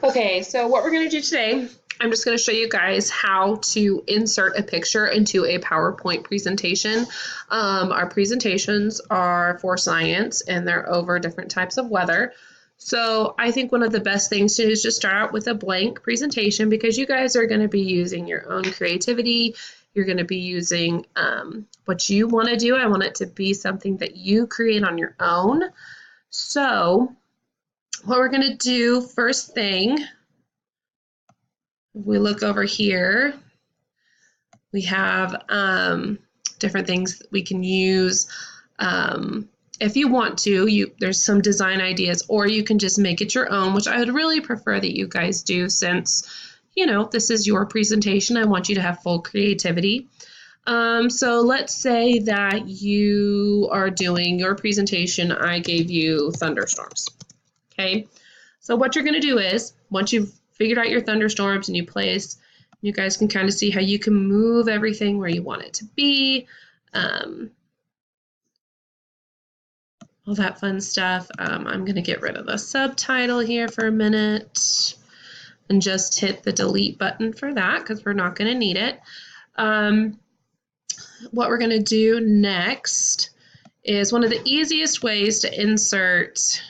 Okay, so what we're going to do today, I'm just going to show you guys how to insert a picture into a PowerPoint presentation. Our presentations are for science and they're over different types of weather. So I think one of the best things to do is just start out with a blank presentation because you guys are going to be using your own creativity. You're going to be using what you want to do. I want it to be something that you create on your own. So what we're going to do first thing, we look over here, we have different things that we can use. If you want to, there's some design ideas, or you can just make it your own, which I would really prefer that you guys do since, you know, this is your presentation. I want you to have full creativity. So let's say that you are doing your presentation. I gave you thunderstorms. Okay, so what you're going to do is, once you've figured out your thunderstorms and you place, you guys can kind of see how you can move everything where you want it to be, all that fun stuff. I'm going to get rid of the subtitle here for a minute and just hit the delete button for that because we're not going to need it. What we're going to do next is one of the easiest ways to insert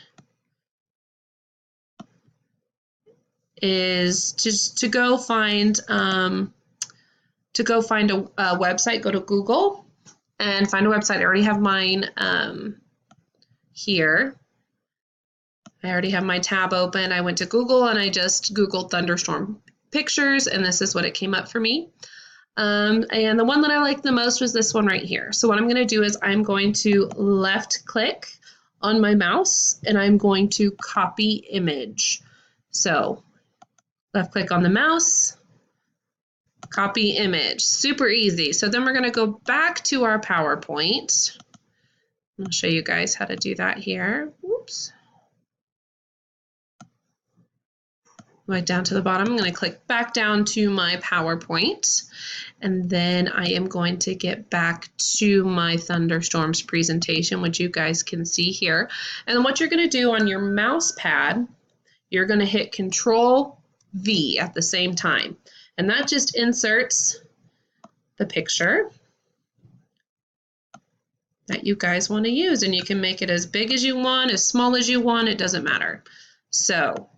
is just to go find a website. Go to Google and find a website. I already have mine here. I already have my tab open. I went to Google and I just Googled thunderstorm pictures, and this is what it came up for me. And the one that I liked the most was this one right here. So what I'm going to do is I'm going to left click on my mouse and I'm going to copy image. So left click on the mouse, copy image, super easy. So then we're going to go back to our PowerPoint. I'll show you guys how to do that here. Oops. Right down to the bottom, I'm going to click back down to my PowerPoint, and then I am going to get back to my thunderstorms presentation, which you guys can see here. And then what you're going to do on your mouse pad, you're going to hit Control V at the same time, and that just inserts the picture that you guys want to use, and you can make it as big as you want, as small as you want, it doesn't matter. So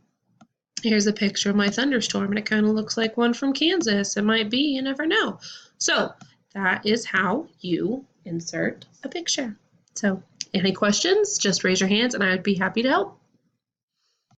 here's a picture of my thunderstorm, and it kind of looks like one from Kansas. It might be, you never know. So that is how you insert a picture. So any questions, just raise your hands and I would be happy to help.